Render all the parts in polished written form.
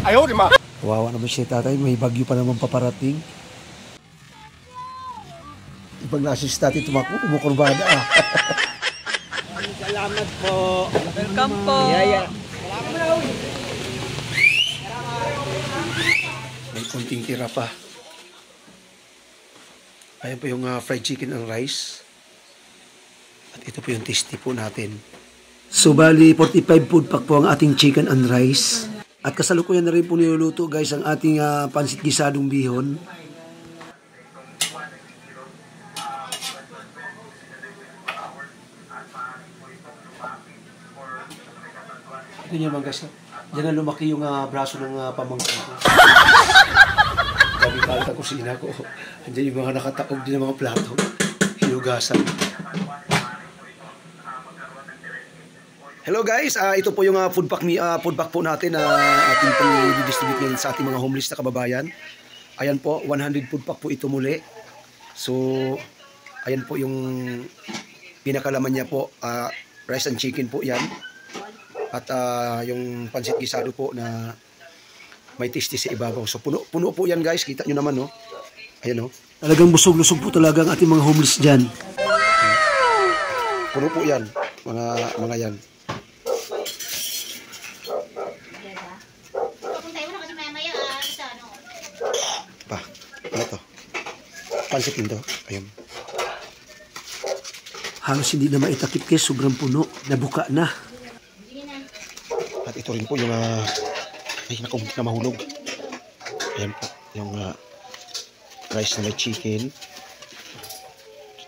Ayaw, di ma. Kawawa naman siya tatay, may bagyo pa naman paparating. Ibang nasa si tatay tumakbo, kumukurbada ah. Salamat po. Welcome po. Yaya. May konting tira pa. Ayan po yung fried chicken and rice. At ito po yung tasty po natin. So bali, 45 food pack po ang ating chicken and rice. At kasalukuyan na rin po niluluto guys ang ating pansit gisadong bihon. Ito niya mga guys. Diyan na lumaki yung braso ng pamangkin ko. Sabi ka sa kusina ko. Andiyan yung mga nakataog din ng mga plato. Hinugasan. Hello guys, ito po yung food pack po natin na ating pang-distribute ngayon sa ating mga homeless na kababayan. Ayan po, 100 food pack po ito muli. So, ayan po yung pinakalaman niya po, rice and chicken po yan. At yung pansit gisado po na may tasty sa ibabaw. So, puno po yan guys, kita nyo naman no. Ayan no. Talagang busog-lusog po talaga ang ating mga homeless dyan. Puno po yan, mga yan. Pa, ano to? Pansit din to. Ayun. Halos hindi na maitakip guys, sobrang puno. Nabuka na. At ito rin po yung ay naku, na mahulog. Ayan po, yung rice na may chicken.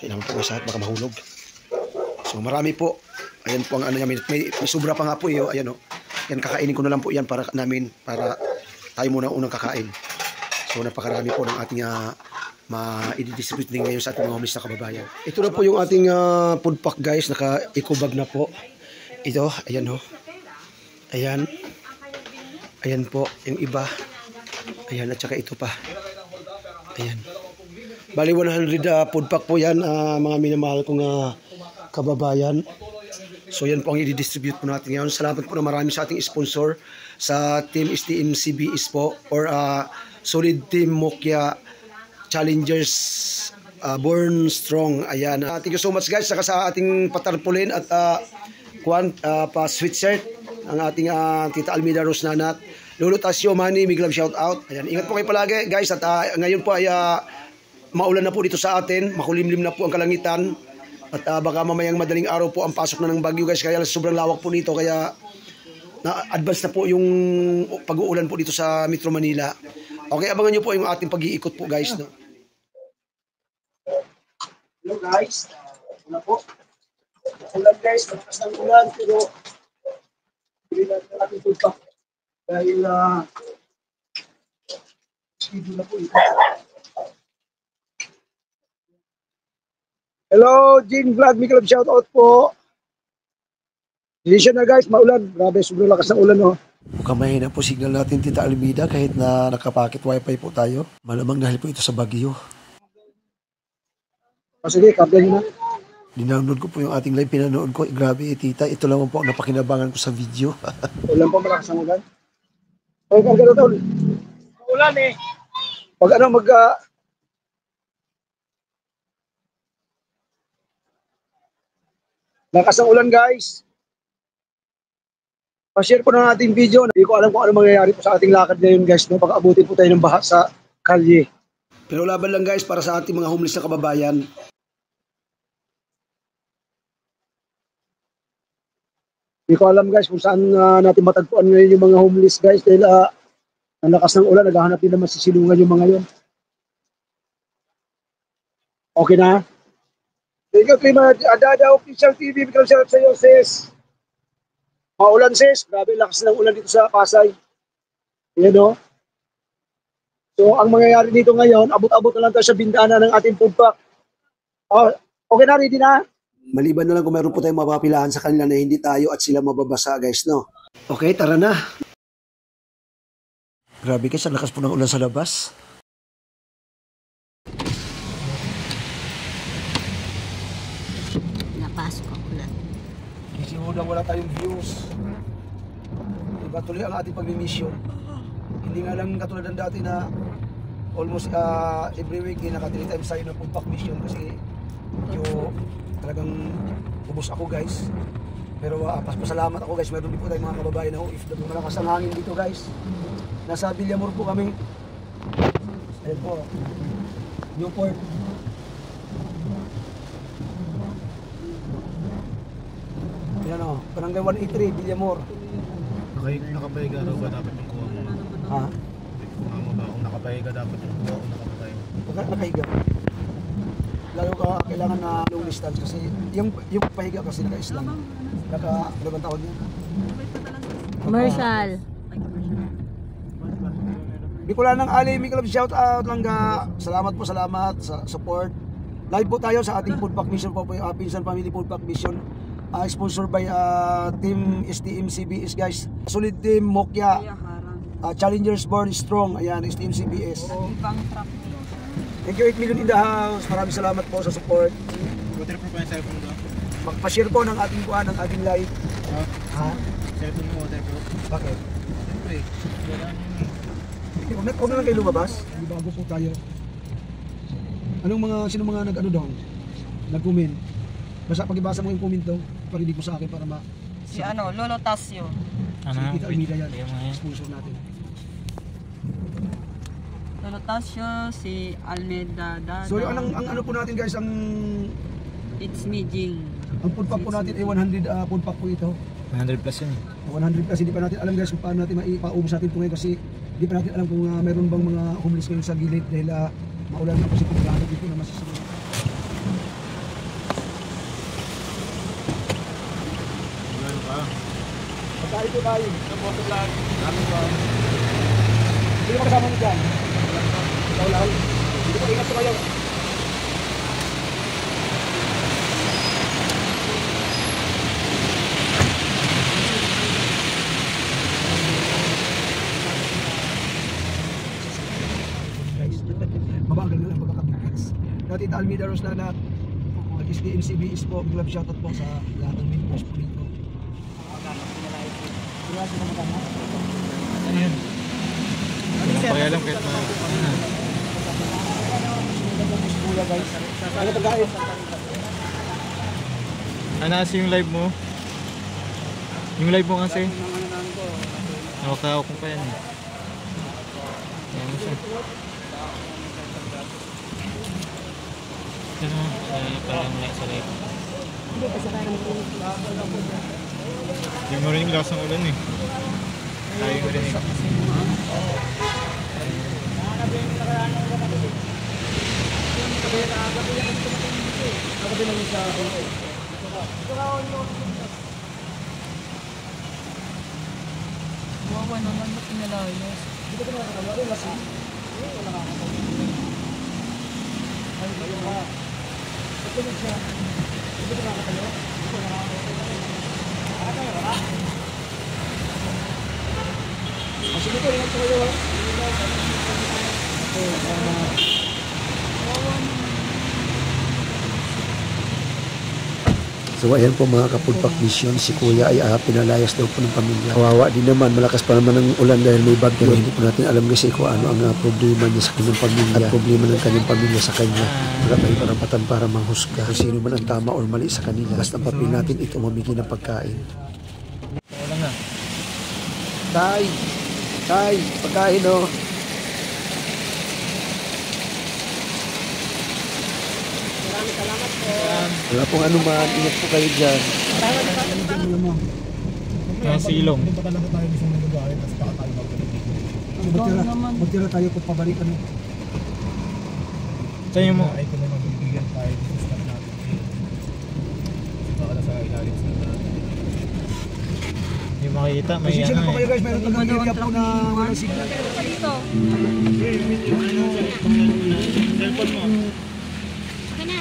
Kailangan po guys at baka mahulog. So marami po. Ayan po ang ano niya, may sobra pa nga po eh. Ayan o. Yan kakainin ko na lang po yan para tayo muna unang kakain. So napakarami po ng ating ma-i-distribute din ngayon sa ating mga homeless na kababayan. Ito na po yung ating food pack guys, naka-eco bag na po. Ito, ayan ho. Ayan. Ayan po, yung iba. Ayan, at saka ito pa. Ayan. Bali 100 food pack po yan, mga minamahal kong kababayan. So yan po ang i-distribute po natin ngayon. Salamat po na marami sa ating sponsor sa Team STM CBS po or Solid Team Mokya Challengers Born Strong. Ayan. Thank you so much guys. Saka sa ating patarpulin at pa sweatshirt ang ating Tita Almida Rosnanat. Lolo Tasio Manny, big love shout out. Ayan. Ingat po kayo palagi guys. At ngayon po ay maulan na po dito sa atin. Makulimlim na po ang kalangitan. At baka mamayang madaling araw po ang pasok na ng bagyo guys. Kaya sobrang lawak po nito. Kaya na-advance na po yung pag-uulan po dito sa Metro Manila. Okay, abangan nyo po yung ating pag-iikot po guys. No? Hello guys. Una po. Ulan guys. Malakas ng ulan. Pero hindi natin ating food pack. Dahil schedule na po ito. Hello, Jing Vlog, Miklab shoutout po. Decision na guys, maulan. Grabe, sobrang lakas ng ulan oh. Mukhang mahina po signal natin Tita Almida kahit na nakapakit wifi po tayo. Malamang dahil po ito sa bagyo. Sige, kapyan nyo na. Dinownload ko po yung ating live, pinanood ko. Grabe tita, ito lang po ang napakinabangan ko sa video. Ulan po, malakas ng ulan. Ay, kagano tol. Ulan eh. Pag ano, lakas ng ulan guys. Pa-share po na natin video. Hindi ko alam kung ano mangyayari po sa ating lakad ngayon guys. No? Pag-abutin po tayo ng baha sa kalye. Pero laban lang guys para sa ating mga homeless na kababayan. Hindi ko alam guys kung saan natin matagpuan ngayon yung mga homeless guys. Dahil ang lakas ng ulan, naghahanap din naman sisilungan yung mga yon. Okay na? Thank you, Klima. Adada Official TV. Biglang shout out sa iyo, sis. Maulan, sis. Grabe, lakas ng ulan dito sa Pasay. Yan, no? So, ang mangyayari dito ngayon, abot-abot na lang tayo sa bintana ng ating food pack. Oh, okay na, ready na? Maliban na lang kung meron po tayong mapapilahan sa kanila na hindi tayo at sila mababasa, guys, no? Okay, tara na. Grabe guys, ang lakas po ng ulan sa labas. Napasok ang ulan. Kasi wala tayong views. Diba tuloy ang ating pag-mission. Hindi nga lang katulad ng dati na almost every week naka 3 times tayo ng food pack mission kasi medyo talagang ubos ako guys. Pero pasalamat ako guys, meron din po tayong mga kababayan na OFW, malakas ang hangin dito guys. Nasa Villamor po kami. Ayan po, Newport. Ayan o, Barangay 183, Villamor. Nakapahiga raw ba dapat yung kuha mo? Ha? Kuha mo ba? Kung nakapahiga dapat yung kuha mo nakapatay. Pagka nakahiga. Lalo ka kailangan na long distance kasi yung pahiga kasi naka-islang. Ano bang tawag niya? Commercial. Bicolanang Ali, Mikalab, shout out lang ga. Salamat po, salamat sa support. Live po tayo sa ating food pack mission po, Pinsan Family Food Pack Mission. Sponsored by Team STM CBS guys. Solid Team Mokya. Challengers Born Strong. Ayan, STM CBS. Thank you 8 million in the house. Maraming salamat po sa support. Water po pa yung cellphone ko? Magpa-share po ng ating kuha, ng ating live. Ha? Cellphone mo, water po? Bakit? Siyempre, wala nyo eh. Huwag na lang kayo lumabas. Hindi bago po tayo. Sino mga nag-ano daw? Nag-comment. Basta pag-ibasa mo yung comment daw, parinig mo sa akin para ma... Si Lolo Tasio. Si Tita Almeida yan. Sponsor natin. Lolo Tasio, si Almeida Dada. So ang ano po natin guys, It's me, Jing. ang food pack po natin ay 100 food pack po ito. 100 plus yun eh. 100 plus, hindi pa natin alam guys kung paano natin maipaubos natin ito ngayon kasi hindi pa natin alam kung meron bang mga homeless ngayon sa gilid dahil maulan na kasi pagkakalo dito na masisunod. Wala pa. Pagkain po tayo. Tapos lang. Dami ba? Hindi mo kasama mo dyan. Ikaw lang. Hindi po ingat po kayo. Mabagal na lang pagkakabigkas. Dati Tita Almeida Roslana, nag-SDMCBS po, glove shoutout po sa lahat ng members po dito. Wala sila magkama. Ano yun? Hindi ko alam kahit na. Kuya guys. Ano pagkain? Nasa yung live mo? Yung live mo kasi? Nakakaw ko pa yan eh. Ayan mo siya. Ano? Parang na sa live. Hindi mo rin yung lakas ng ulan eh. Tayo mo rin eh. Wawa naman, ba't pinalayas? Sige po, ingat po kayo. So ayan po mga kapulpak mission, si kuya ay pinalayas daw po ng pamilya. Kawawa din naman, malakas pa naman ang ulan dahil may bagyo. Hindi po natin alam kasi kung ano ang problema niya sa kanyang pamilya at problema ng kanyang pamilya sa kanya. Wala tayong karapatan para manghusga kung sino man ang tama or mali sa kanila. Basta ang papel natin ito mamigay ng pagkain. Wala nga. Tay, pagkain o. Wala pong anuman, ingat po kayo dyan. Yung silong. Magtira tayo kung pabalik ano. Saan yung mo? Ay, kung naman bibigyan tayo sa staff natin. Baka na sa ilalim sa Hindi makikita. May Pasensya na ano po kayo eh. guys, mayroon tagang area po na walang signal. Dito. Cellphone mo. Okay na.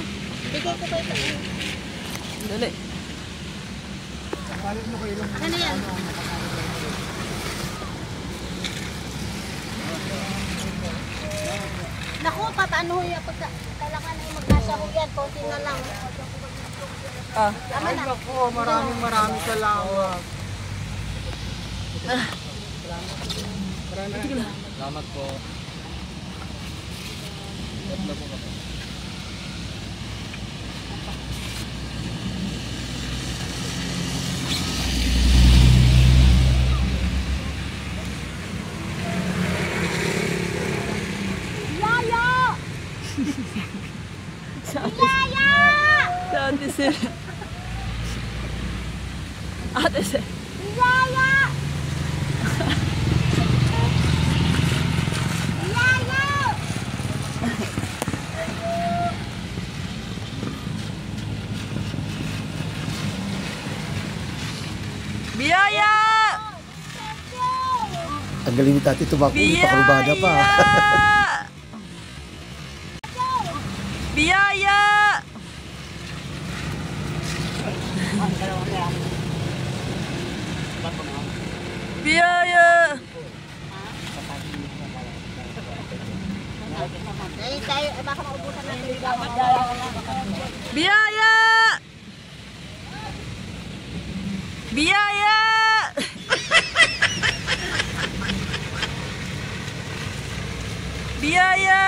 Bigay ko pa ito. Dali. Ano yan? Naku, papaano ho yan? Kailangan na yung magkasya ho yan. Konti na lang. Tama na. Naku, maraming salamat. Salamat po. Tatlo po kami. Yaya! Yaya! Si Ate Sel. Ate Sel. Yaya! Yaya! Biyaya! Ang galing ni Tati Tobacco, hindi pa karubada pa. Biyaya! Biyaya! Tayo, baka maubusan natin. Biyaya! Biyaya! Biyaya!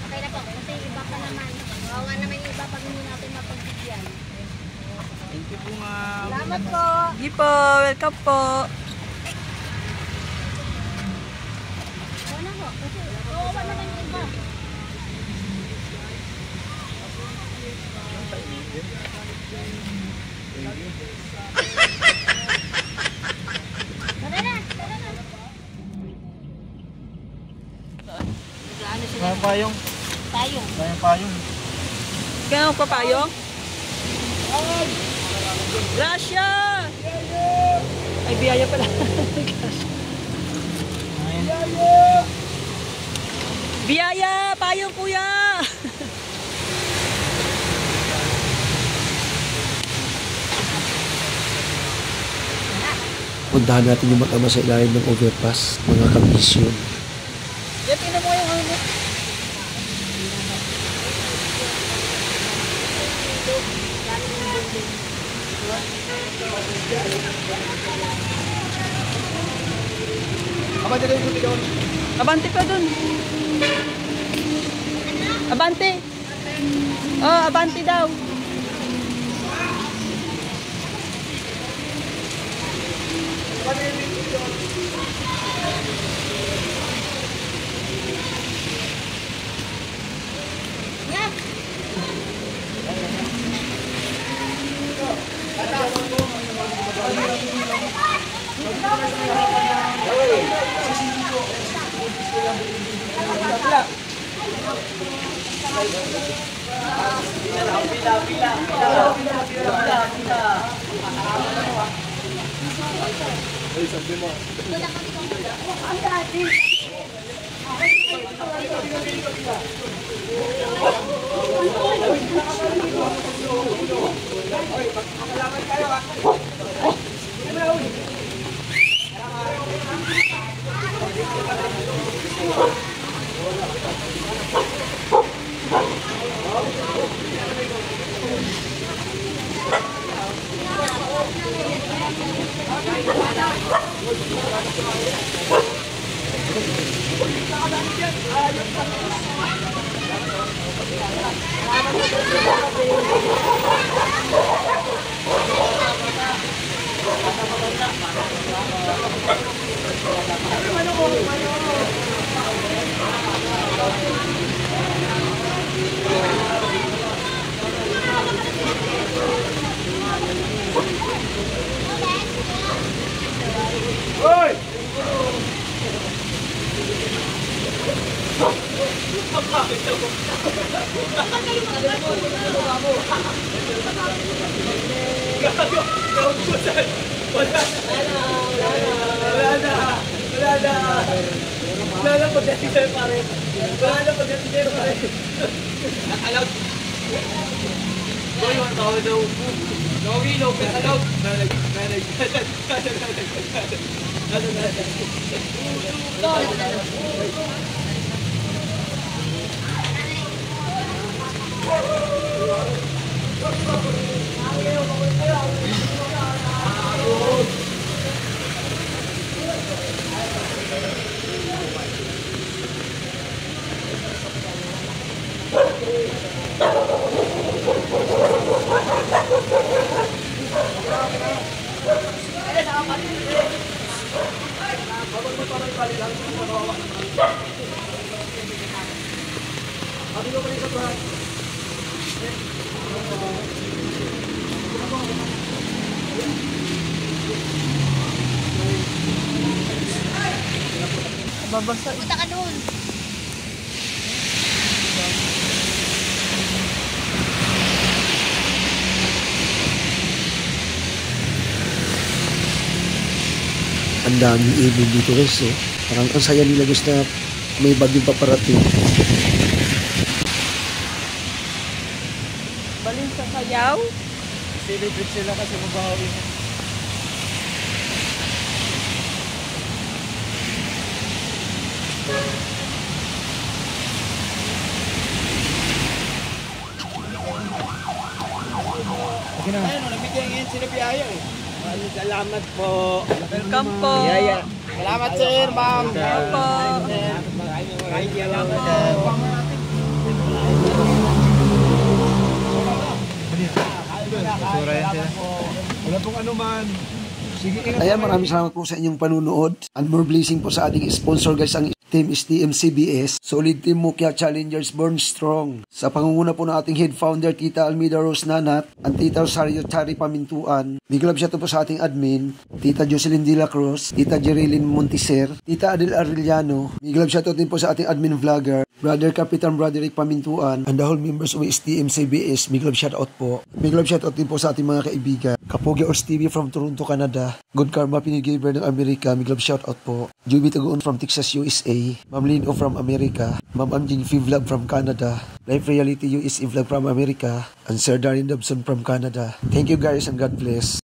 Okay na po, kasi iba pa naman. Wawa naman yung iba pag hindi natin mapagbigyan. Thank you po, ma'am. Salamat po. Sige po, welcome po. Wala po, kasi wawa naman yung iba. Tara na, tara na. Kaya payong. Tayo. Kaya payong. Kaya ang papayong? Gracia! Ay, biyaya pala. Ayun. Biyaya! Payong, kuya! Puntahan natin yung mag-ama sa ilalim ng overpass, mga kabisyon. Yan, tingnan mo yung ano. Abante pa dun. Abante. Oh, abante daw. Babagsak. Punta ka doon. Ang daming ibon dito guys, oh. Parang ang saya nila guys na may bagyong paparating. Balin sa sayaw. Celebrate sila kasi mabawi. Okay na. Ayun, nabigyan ngayon sila biyaya eh. Maraming salamat po. Welcome po. Salamat sir, ma'am. Welcome po. Maraming salamat po. Sura yan sila. Wala pong ano man. Sige, ingat. Ayan, maraming salamat po sa inyong panunood. And more blessing po sa ating sponsor guys, ang Team STM-CBS. Solid Team Mukya Challengers Born Strong. Sa pangunguna po ng ating head founder, Tita Almeida Rose Nanat, ang Tita Rosario Chari Pamintuan. Big love shout out po sa ating admin, Tita Jocelyn De La Cruz, Tita Jerilyn Montiser, Tita Adel Arellano. Big love shout out din po sa ating admin vlogger, Brother Kapitan Broderick Pamintuan, and the whole members of STM-CBS. Big love shout out po. Big love shout out din po sa ating mga kaibigan. Kapogi Ors TV from Toronto, Canada. Good Karma Pinigiver ng Amerika. Big love shout out po. Juby Tagoon from Texas, USA. Ma'am Lino from America. Ma'am Amjin Vlog from Canada. Life Reality USA Vlog from America. And Sir Darin Dobson from Canada. Thank you guys and God bless.